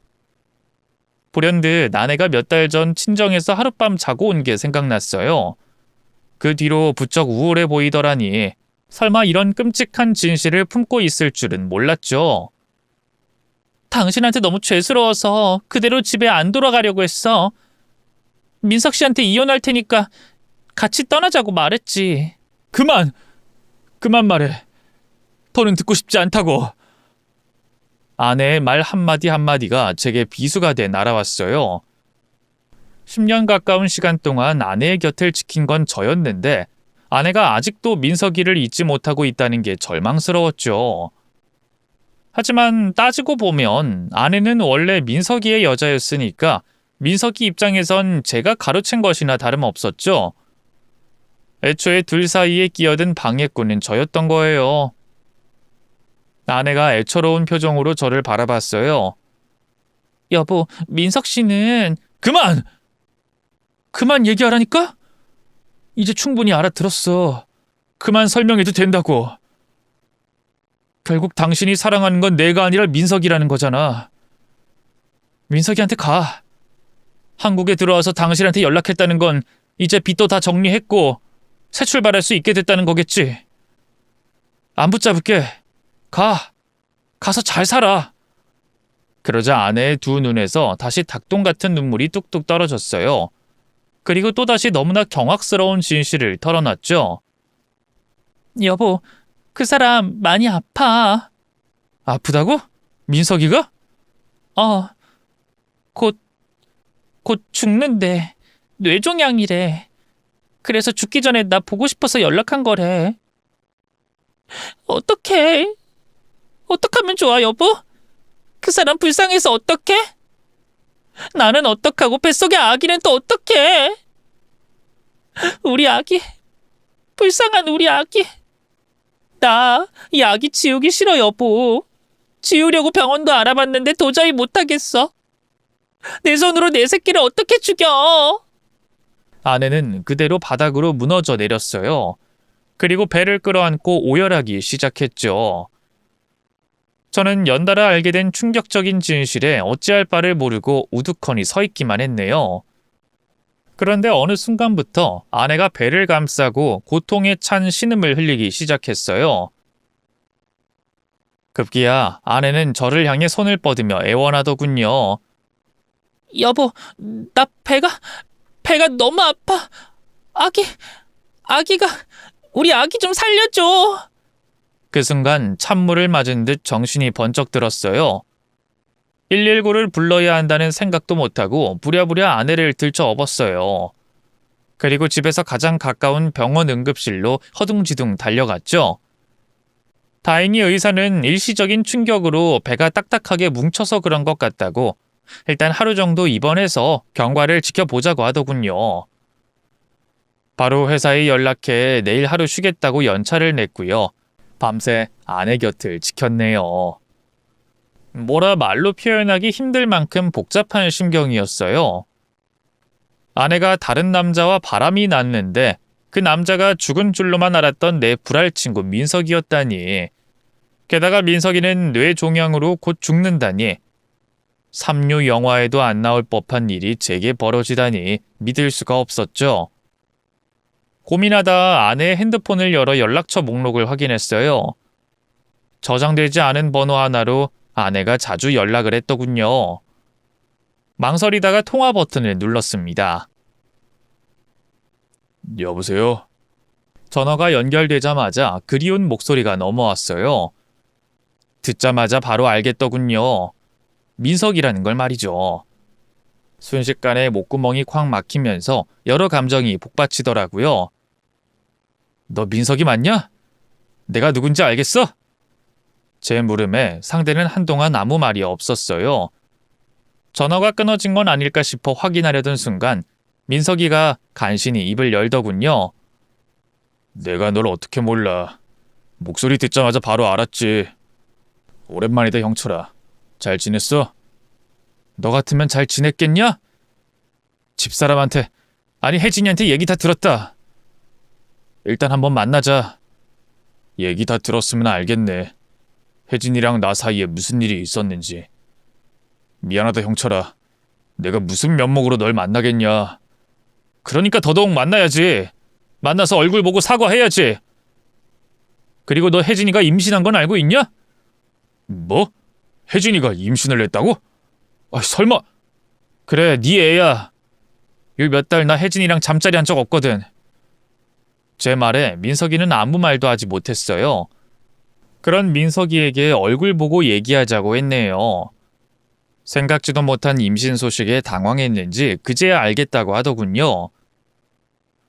불현듯 아내가 몇 달 전 친정에서 하룻밤 자고 온 게 생각났어요. 그 뒤로 부쩍 우울해 보이더라니 설마 이런 끔찍한 진실을 품고 있을 줄은 몰랐죠. 당신한테 너무 죄스러워서 그대로 집에 안 돌아가려고 했어. 민석 씨한테 이혼할 테니까 같이 떠나자고 말했지. 그만 말해. 더는 듣고 싶지 않다고. 아내의 말 한마디 한마디가 제게 비수가 돼 날아왔어요. 10년 가까운 시간 동안 아내의 곁을 지킨 건 저였는데 아내가 아직도 민석이를 잊지 못하고 있다는 게 절망스러웠죠. 하지만 따지고 보면 아내는 원래 민석이의 여자였으니까 민석이 입장에선 제가 가로챈 것이나 다름없었죠. 애초에 둘 사이에 끼어든 방해꾼은 저였던 거예요. 아내가 애처로운 표정으로 저를 바라봤어요. 여보, 민석 씨는... 그만 얘기하라니까? 이제 충분히 알아들었어. 그만 설명해도 된다고. 결국 당신이 사랑하는 건 내가 아니라 민석이라는 거잖아. 민석이한테 가. 한국에 들어와서 당신한테 연락했다는 건 이제 빚도 다 정리했고 새 출발할 수 있게 됐다는 거겠지. 안 붙잡을게. 가서 잘 살아. 그러자 아내의 두 눈에서 다시 닭똥 같은 눈물이 뚝뚝 떨어졌어요. 그리고 또다시 너무나 경악스러운 진실을 털어놨죠. 여보, 그 사람 많이 아파. 아프다고? 민석이가? 곧 죽는데 뇌종양이래. 그래서 죽기 전에 나 보고 싶어서 연락한 거래. 어떡해? 어떡하면 좋아, 여보? 그 사람 불쌍해서 어떡해? 나는 어떡하고 뱃속의 아기는 또 어떡해? 우리 아기, 불쌍한 우리 아기. 나 이 아기 지우기 싫어, 여보. 지우려고 병원도 알아봤는데 도저히 못하겠어. 내 손으로 내 새끼를 어떻게 죽여? 아내는 그대로 바닥으로 무너져 내렸어요. 그리고 배를 끌어안고 오열하기 시작했죠. 저는 연달아 알게 된 충격적인 진실에 어찌할 바를 모르고 우두커니 서 있기만 했네요. 그런데 어느 순간부터 아내가 배를 감싸고 고통에 찬 신음을 흘리기 시작했어요. 급기야 아내는 저를 향해 손을 뻗으며 애원하더군요. 여보, 나 배가 너무 아파. 아기가, 우리 아기 좀 살려줘. 그 순간 찬물을 맞은 듯 정신이 번쩍 들었어요. 119를 불러야 한다는 생각도 못하고 부랴부랴 아내를 들쳐 업었어요. 그리고 집에서 가장 가까운 병원 응급실로 허둥지둥 달려갔죠. 다행히 의사는 일시적인 충격으로 배가 딱딱하게 뭉쳐서 그런 것 같다고 일단 하루 정도 입원해서 경과를 지켜보자고 하더군요. 바로 회사에 연락해 내일 하루 쉬겠다고 연차를 냈고요. 밤새 아내 곁을 지켰네요. 뭐라 말로 표현하기 힘들 만큼 복잡한 심경이었어요. 아내가 다른 남자와 바람이 났는데 그 남자가 죽은 줄로만 알았던 내 불알 친구 민석이었다니. 게다가 민석이는 뇌종양으로 곧 죽는다니. 삼류 영화에도 안 나올 법한 일이 제게 벌어지다니 믿을 수가 없었죠. 고민하다 아내의 핸드폰을 열어 연락처 목록을 확인했어요. 저장되지 않은 번호 하나로 아내가 자주 연락을 했더군요. 망설이다가 통화 버튼을 눌렀습니다. 여보세요? 전화가 연결되자마자 그리운 목소리가 넘어왔어요. 듣자마자 바로 알겠더군요. 민석이라는 걸 말이죠. 순식간에 목구멍이 콱 막히면서 여러 감정이 복받치더라고요. 너 민석이 맞냐? 내가 누군지 알겠어? 제 물음에 상대는 한동안 아무 말이 없었어요. 전화가 끊어진 건 아닐까 싶어 확인하려던 순간 민석이가 간신히 입을 열더군요. 내가 널 어떻게 몰라. 목소리 듣자마자 바로 알았지. 오랜만이다 형철아. 잘 지냈어? 너 같으면 잘 지냈겠냐? 집사람한테, 아니 혜진이한테 얘기 다 들었다. 일단 한번 만나자. 얘기 다 들었으면 알겠네. 혜진이랑 나 사이에 무슨 일이 있었는지. 미안하다 형철아. 내가 무슨 면목으로 널 만나겠냐. 그러니까 더더욱 만나야지. 만나서 얼굴 보고 사과해야지. 그리고 너 혜진이가 임신한 건 알고 있냐? 뭐? 혜진이가 임신을 했다고? 아, 설마. 그래, 네 애야. 요 몇 달 나 혜진이랑 잠자리 한 적 없거든. 제 말에 민석이는 아무 말도 하지 못했어요. 그런 민석이에게 얼굴 보고 얘기하자고 했네요. 생각지도 못한 임신 소식에 당황했는지 그제야 알겠다고 하더군요.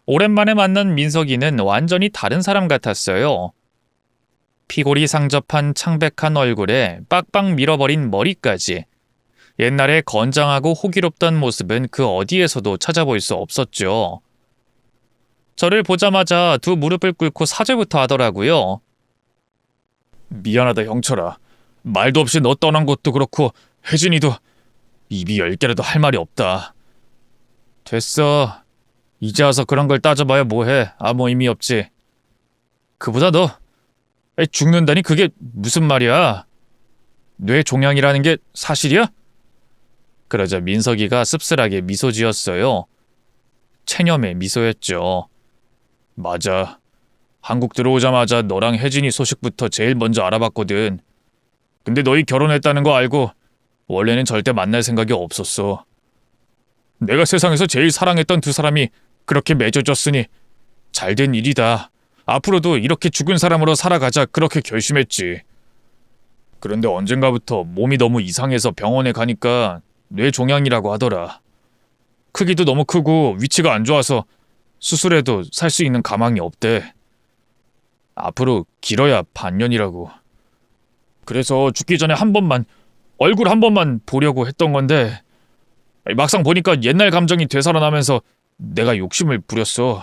오랜만에 만난 민석이는 완전히 다른 사람 같았어요. 피골이 상접한 창백한 얼굴에 빡빡 밀어버린 머리까지. 옛날에 건장하고 호기롭던 모습은 그 어디에서도 찾아볼 수 없었죠. 저를 보자마자 두 무릎을 꿇고 사죄부터 하더라고요. 미안하다 형철아. 말도 없이 너 떠난 것도 그렇고 혜진이도 입이 10개라도 할 말이 없다. 됐어. 이제 와서 그런 걸 따져봐야 뭐해. 아무 의미 없지. 그보다 너 죽는다니 그게 무슨 말이야? 뇌 종양이라는 게 사실이야? 그러자 민석이가 씁쓸하게 미소 지었어요. 체념의 미소였죠. 맞아. 한국 들어오자마자 너랑 혜진이 소식부터 제일 먼저 알아봤거든. 근데 너희 결혼했다는 거 알고 원래는 절대 만날 생각이 없었어. 내가 세상에서 제일 사랑했던 두 사람이 그렇게 맺어졌으니 잘된 일이다. 앞으로도 이렇게 죽은 사람으로 살아가자 그렇게 결심했지. 그런데 언젠가부터 몸이 너무 이상해서 병원에 가니까 뇌종양이라고 하더라. 크기도 너무 크고 위치가 안 좋아서 수술해도 살 수 있는 가망이 없대. 앞으로 길어야 반년이라고. 그래서 죽기 전에 얼굴 한 번만 보려고 했던 건데 막상 보니까 옛날 감정이 되살아나면서 내가 욕심을 부렸어.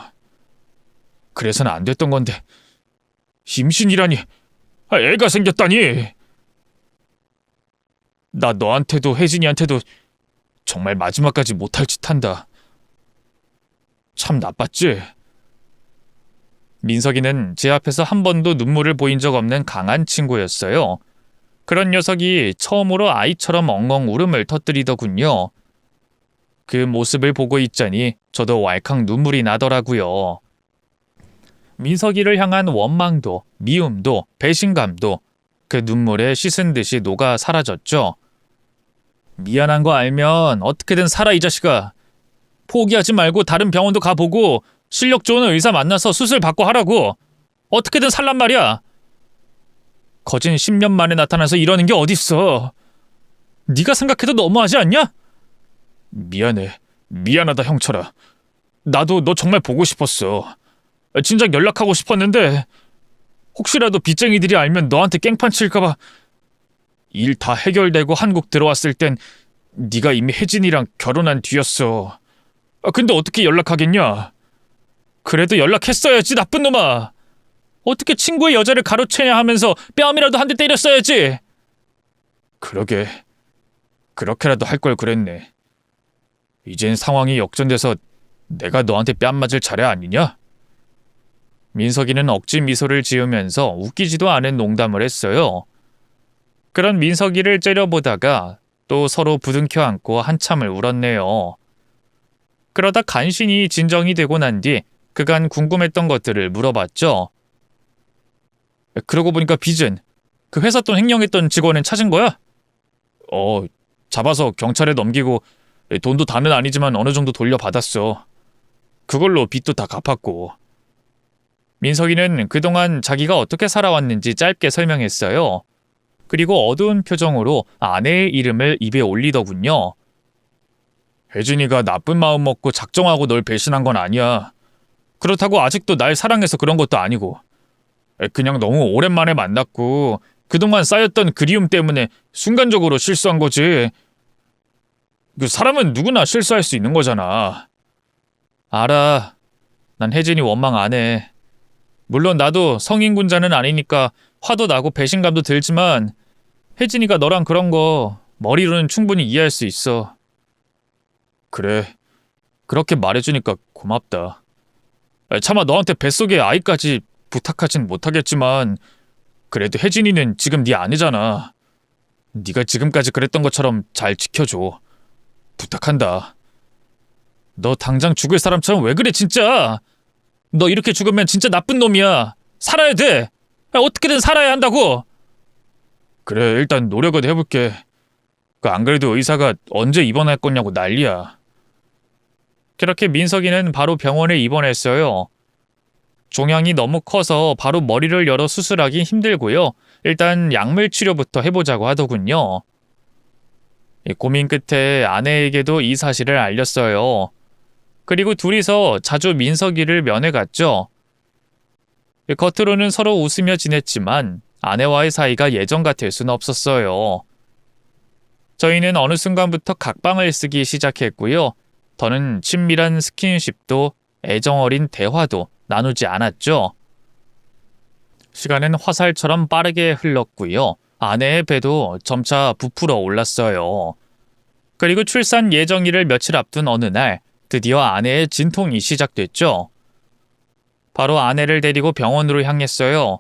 그래서는 안 됐던 건데 임신이라니. 애가 생겼다니. 나 너한테도 혜진이한테도 정말 마지막까지 못할 짓 한다. 참 나빴지? 민석이는 제 앞에서 한 번도 눈물을 보인 적 없는 강한 친구였어요. 그런 녀석이 처음으로 아이처럼 엉엉 울음을 터뜨리더군요. 그 모습을 보고 있자니 저도 왈칵 눈물이 나더라고요. 민석이를 향한 원망도, 미움도, 배신감도 그 눈물에 씻은 듯이 녹아 사라졌죠. 미안한 거 알면 어떻게든 살아 이 자식아. 포기하지 말고 다른 병원도 가보고 실력 좋은 의사 만나서 수술 받고 하라고. 어떻게든 살란 말이야. 거진 10년 만에 나타나서 이러는 게 어딨어. 네가 생각해도 너무하지 않냐? 미안해. 미안하다 형철아. 나도 너 정말 보고 싶었어. 진작 연락하고 싶었는데 혹시라도 빚쟁이들이 알면 너한테 깽판 칠까봐. 일 다 해결되고 한국 들어왔을 땐 네가 이미 혜진이랑 결혼한 뒤였어. 근데 어떻게 연락하겠냐? 그래도 연락했어야지 나쁜 놈아. 어떻게 친구의 여자를 가로채냐 하면서 뺨이라도 한 대 때렸어야지. 그러게. 그렇게라도 할 걸 그랬네. 이젠 상황이 역전돼서 내가 너한테 뺨 맞을 차례 아니냐? 민석이는 억지 미소를 지으면서 웃기지도 않은 농담을 했어요. 그런 민석이를 째려보다가 또 서로 부둥켜 안고 한참을 울었네요. 그러다 간신히 진정이 되고 난 뒤 그간 궁금했던 것들을 물어봤죠. 그러고 보니까 빚은 그 회사 돈 횡령했던 직원은 찾은 거야? 잡아서 경찰에 넘기고 돈도 다는 아니지만 어느 정도 돌려받았어. 그걸로 빚도 다 갚았고. 민석이는 그동안 자기가 어떻게 살아왔는지 짧게 설명했어요. 그리고 어두운 표정으로 아내의 이름을 입에 올리더군요. 혜진이가 나쁜 마음 먹고 작정하고 널 배신한 건 아니야. 그렇다고 아직도 날 사랑해서 그런 것도 아니고. 그냥 너무 오랜만에 만났고 그동안 쌓였던 그리움 때문에 순간적으로 실수한 거지. 그 사람은 누구나 실수할 수 있는 거잖아. 알아. 난 혜진이 원망 안 해. 물론 나도 성인군자는 아니니까 화도 나고 배신감도 들지만 혜진이가 너랑 그런 거 머리로는 충분히 이해할 수 있어. 그래. 그렇게 말해주니까 고맙다. 차마 너한테 뱃속에 아이까지 부탁하진 못하겠지만 그래도 혜진이는 지금 네 아내잖아. 네가 지금까지 그랬던 것처럼 잘 지켜줘. 부탁한다. 너 당장 죽을 사람처럼 왜 그래 진짜. 너 이렇게 죽으면 진짜 나쁜 놈이야. 살아야 돼. 어떻게든 살아야 한다고. 그래, 일단 노력은 해볼게. 안 그래도 의사가 언제 입원할 거냐고 난리야. 그렇게 민석이는 바로 병원에 입원했어요. 종양이 너무 커서 바로 머리를 열어 수술하기 힘들고요. 일단 약물 치료부터 해보자고 하더군요. 고민 끝에 아내에게도 이 사실을 알렸어요. 그리고 둘이서 자주 민석이를 면회 갔죠. 겉으로는 서로 웃으며 지냈지만 아내와의 사이가 예전 같을 수는 없었어요. 저희는 어느 순간부터 각방을 쓰기 시작했고요. 더는 친밀한 스킨십도 애정어린 대화도 나누지 않았죠. 시간은 화살처럼 빠르게 흘렀고요. 아내의 배도 점차 부풀어 올랐어요. 그리고 출산 예정일을 며칠 앞둔 어느 날 드디어 아내의 진통이 시작됐죠. 바로 아내를 데리고 병원으로 향했어요.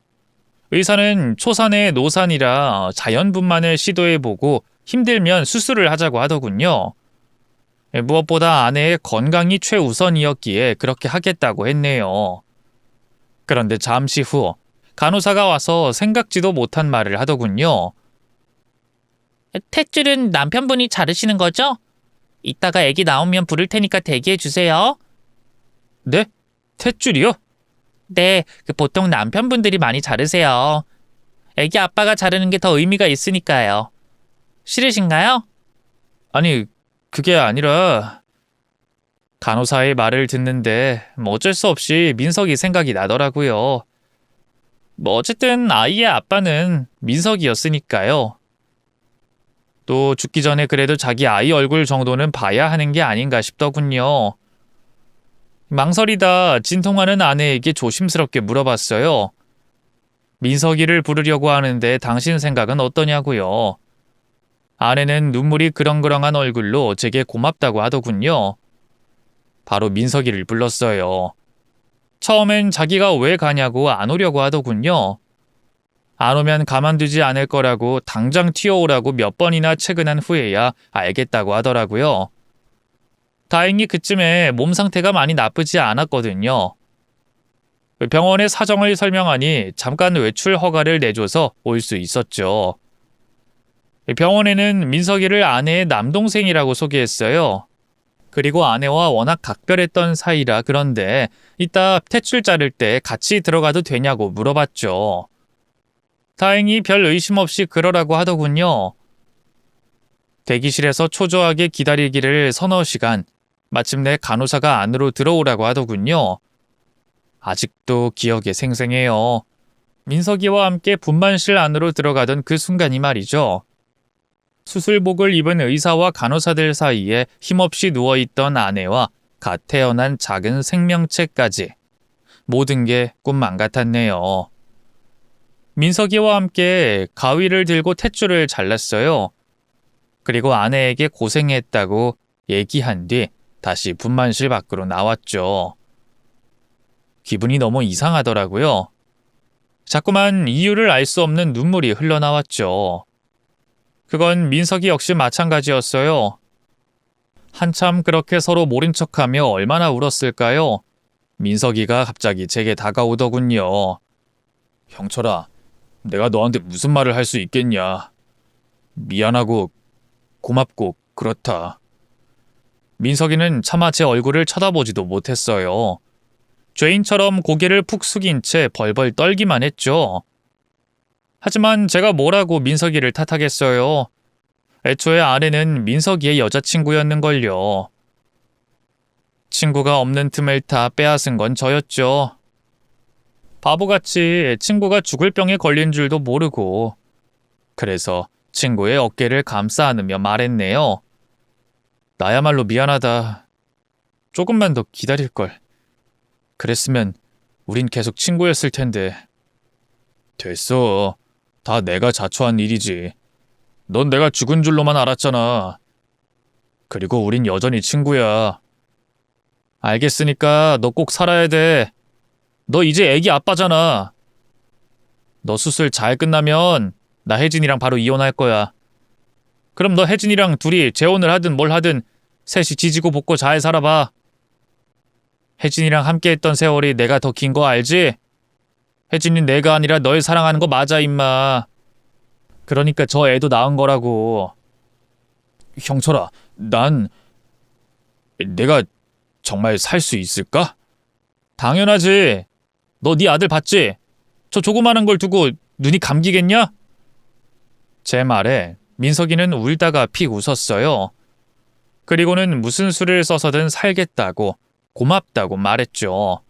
의사는 초산의 노산이라 자연분만을 시도해보고 힘들면 수술을 하자고 하더군요. 무엇보다 아내의 건강이 최우선이었기에 그렇게 하겠다고 했네요. 그런데 잠시 후 간호사가 와서 생각지도 못한 말을 하더군요. 탯줄은 남편분이 자르시는 거죠? 이따가 아기 나오면 부를 테니까 대기해 주세요. 네? 탯줄이요? 네, 보통 남편분들이 많이 자르세요. 아기 아빠가 자르는 게 더 의미가 있으니까요. 싫으신가요? 아니, 그게 아니라 간호사의 말을 듣는데 어쩔 수 없이 민석이 생각이 나더라고요. 어쨌든 아이의 아빠는 민석이었으니까요. 또 죽기 전에 그래도 자기 아이 얼굴 정도는 봐야 하는 게 아닌가 싶더군요. 망설이다 진통하는 아내에게 조심스럽게 물어봤어요. 민석이를 부르려고 하는데 당신 생각은 어떠냐고요. 아내는 눈물이 그렁그렁한 얼굴로 제게 고맙다고 하더군요. 바로 민석이를 불렀어요. 처음엔 자기가 왜 가냐고 안 오려고 하더군요. 안 오면 가만두지 않을 거라고 당장 튀어오라고 몇 번이나 체근한 후에야 알겠다고 하더라고요. 다행히 그쯤에 몸 상태가 많이 나쁘지 않았거든요. 병원의 사정을 설명하니 잠깐 외출 허가를 내줘서 올 수 있었죠. 병원에는 민석이를 아내의 남동생이라고 소개했어요. 그리고 아내와 워낙 각별했던 사이라 그런데 이따 탯줄 자를 때 같이 들어가도 되냐고 물어봤죠. 다행히 별 의심 없이 그러라고 하더군요. 대기실에서 초조하게 기다리기를 서너 시간, 마침내 간호사가 안으로 들어오라고 하더군요. 아직도 기억에 생생해요. 민석이와 함께 분만실 안으로 들어가던 그 순간이 말이죠. 수술복을 입은 의사와 간호사들 사이에 힘없이 누워있던 아내와 갓 태어난 작은 생명체까지 모든 게 꿈만 같았네요. 민석이와 함께 가위를 들고 탯줄을 잘랐어요. 그리고 아내에게 고생했다고 얘기한 뒤 다시 분만실 밖으로 나왔죠. 기분이 너무 이상하더라고요. 자꾸만 이유를 알 수 없는 눈물이 흘러나왔죠. 그건 민석이 역시 마찬가지였어요. 한참 그렇게 서로 모른 척하며 얼마나 울었을까요? 민석이가 갑자기 제게 다가오더군요. 형철아, 내가 너한테 무슨 말을 할 수 있겠냐. 미안하고 고맙고 그렇다. 민석이는 차마 제 얼굴을 쳐다보지도 못했어요. 죄인처럼 고개를 푹 숙인 채 벌벌 떨기만 했죠. 하지만 제가 뭐라고 민석이를 탓하겠어요. 애초에 아내는 민석이의 여자친구였는걸요. 친구가 없는 틈을 타 빼앗은 건 저였죠. 바보같이 친구가 죽을 병에 걸린 줄도 모르고. 그래서 친구의 어깨를 감싸 안으며 말했네요. 나야말로 미안하다. 조금만 더 기다릴걸. 그랬으면 우린 계속 친구였을 텐데. 됐어. 다 내가 자초한 일이지. 넌 내가 죽은 줄로만 알았잖아. 그리고 우린 여전히 친구야. 알겠으니까 너 꼭 살아야 돼. 너 이제 애기 아빠잖아. 너 수술 잘 끝나면 나 혜진이랑 바로 이혼할 거야. 그럼 너 혜진이랑 둘이 재혼을 하든 뭘 하든 셋이 지지고 볶고 잘 살아봐. 혜진이랑 함께 했던 세월이 내가 더 긴 거 알지? 혜진이 내가 아니라 널 사랑하는 거 맞아 임마. 그러니까 저 애도 낳은 거라고. 형철아, 내가 정말 살 수 있을까? 당연하지. 너 네 아들 봤지? 저 조그마한 걸 두고 눈이 감기겠냐? 제 말에 민석이는 울다가 픽 웃었어요. 그리고는 무슨 수를 써서든 살겠다고 고맙다고 말했죠.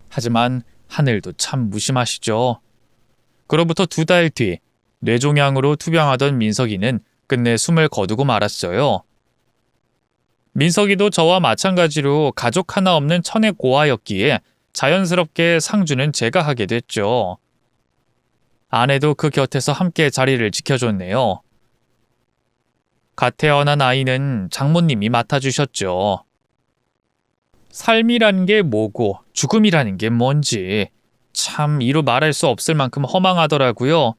하지만 하늘도 참 무심하시죠. 그로부터 2달 뒤 뇌종양으로 투병하던 민석이는 끝내 숨을 거두고 말았어요. 민석이도 저와 마찬가지로 가족 하나 없는 천의 고아였기에 자연스럽게 상주는 제가 하게 됐죠. 아내도 그 곁에서 함께 자리를 지켜줬네요. 갓 태어난 아이는 장모님이 맡아주셨죠. 삶이란 게 뭐고 죽음이라는 게 뭔지 참 이루 말할 수 없을 만큼 허망하더라고요.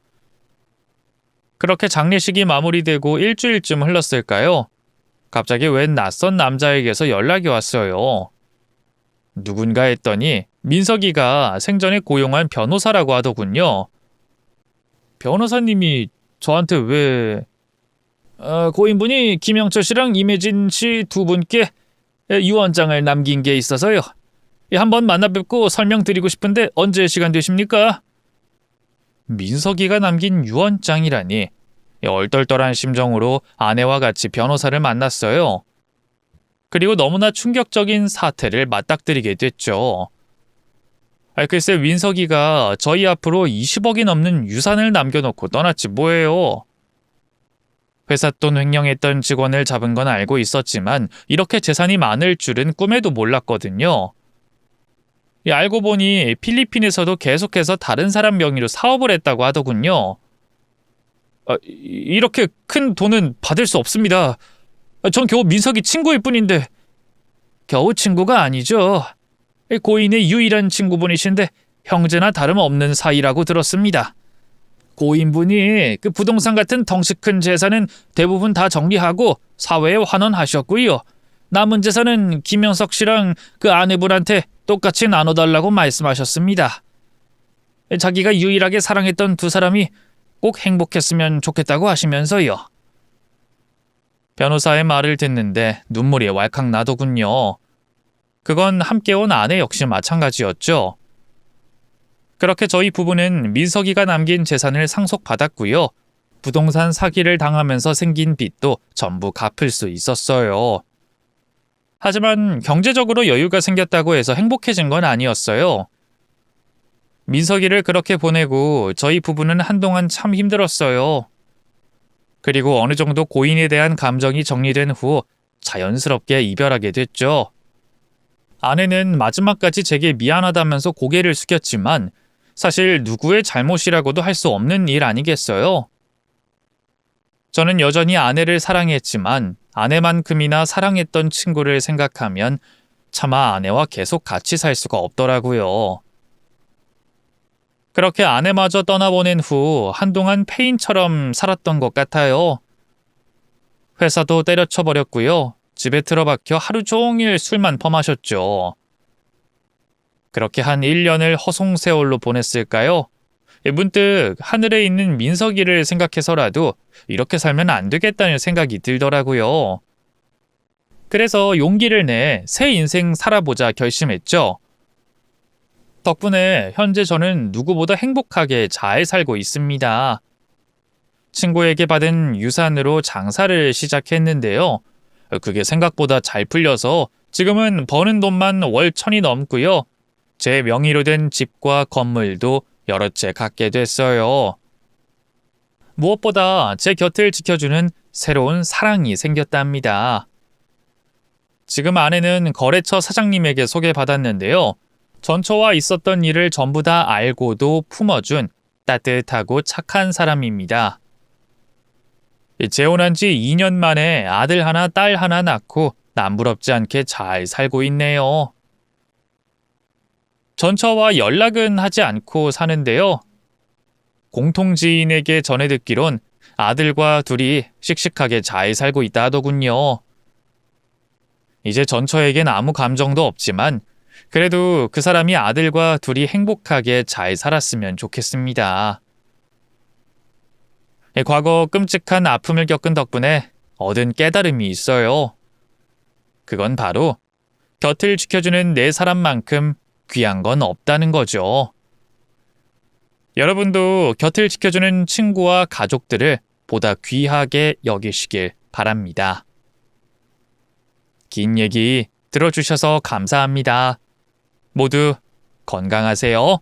그렇게 장례식이 마무리되고 일주일쯤 흘렀을까요? 갑자기 웬 낯선 남자에게서 연락이 왔어요. 누군가 했더니 민석이가 생전에 고용한 변호사라고 하더군요. 변호사님이 저한테 왜... 고인분이 김영철 씨랑 임혜진 씨 두 분께 유언장을 남긴 게 있어서요. 한번 만나 뵙고 설명드리고 싶은데 언제 시간 되십니까? 민석이가 남긴 유언장이라니. 얼떨떨한 심정으로 아내와 같이 변호사를 만났어요. 그리고 너무나 충격적인 사태를 맞닥뜨리게 됐죠. 글쎄 민석이가 저희 앞으로 20억이 넘는 유산을 남겨놓고 떠났지 뭐예요. 회사 돈 횡령했던 직원을 잡은 건 알고 있었지만 이렇게 재산이 많을 줄은 꿈에도 몰랐거든요. 알고 보니 필리핀에서도 계속해서 다른 사람 명의로 사업을 했다고 하더군요. 이렇게 큰 돈은 받을 수 없습니다. 전 겨우 민석이 친구일 뿐인데. 겨우 친구가 아니죠. 고인의 유일한 친구분이신데 형제나 다름없는 사이라고 들었습니다. 고인분이 그 부동산 같은 덩치 큰 재산은 대부분 다 정리하고 사회에 환원하셨고요. 남은 재산은 김영석 씨랑 그 아내분한테 똑같이 나눠달라고 말씀하셨습니다. 자기가 유일하게 사랑했던 두 사람이 꼭 행복했으면 좋겠다고 하시면서요. 변호사의 말을 듣는데 눈물이 왈칵 나더군요. 그건 함께 온 아내 역시 마찬가지였죠. 그렇게 저희 부부는 민석이가 남긴 재산을 상속받았고요. 부동산 사기를 당하면서 생긴 빚도 전부 갚을 수 있었어요. 하지만 경제적으로 여유가 생겼다고 해서 행복해진 건 아니었어요. 민석이를 그렇게 보내고 저희 부부는 한동안 참 힘들었어요. 그리고 어느 정도 고인에 대한 감정이 정리된 후 자연스럽게 이별하게 됐죠. 아내는 마지막까지 제게 미안하다면서 고개를 숙였지만 사실 누구의 잘못이라고도 할 수 없는 일 아니겠어요? 저는 여전히 아내를 사랑했지만 아내만큼이나 사랑했던 친구를 생각하면 차마 아내와 계속 같이 살 수가 없더라고요. 그렇게 아내마저 떠나보낸 후 한동안 폐인처럼 살았던 것 같아요. 회사도 때려쳐버렸고요. 집에 틀어박혀 하루 종일 술만 퍼마셨죠. 그렇게 한 1년을 허송세월로 보냈을까요? 문득 하늘에 있는 민석이를 생각해서라도 이렇게 살면 안 되겠다는 생각이 들더라고요. 그래서 용기를 내 새 인생 살아보자 결심했죠. 덕분에 현재 저는 누구보다 행복하게 잘 살고 있습니다. 친구에게 받은 유산으로 장사를 시작했는데요. 그게 생각보다 잘 풀려서 지금은 버는 돈만 월 1,000이 넘고요. 제 명의로 된 집과 건물도 여러 채 갖게 됐어요. 무엇보다 제 곁을 지켜주는 새로운 사랑이 생겼답니다. 지금 아내는 거래처 사장님에게 소개받았는데요. 전처와 있었던 일을 전부 다 알고도 품어준 따뜻하고 착한 사람입니다. 재혼한 지 2년 만에 아들 하나, 딸 하나 낳고 남부럽지 않게 잘 살고 있네요. 전처와 연락은 하지 않고 사는데요. 공통지인에게 전해 듣기론 아들과 둘이 씩씩하게 잘 살고 있다 하더군요. 이제 전처에겐 아무 감정도 없지만 그래도 그 사람이 아들과 둘이 행복하게 잘 살았으면 좋겠습니다. 과거 끔찍한 아픔을 겪은 덕분에 얻은 깨달음이 있어요. 그건 바로 곁을 지켜주는 내 사람만큼 귀한 건 없다는 거죠. 여러분도 곁을 지켜주는 친구와 가족들을 보다 귀하게 여기시길 바랍니다. 긴 얘기 들어주셔서 감사합니다. 모두 건강하세요.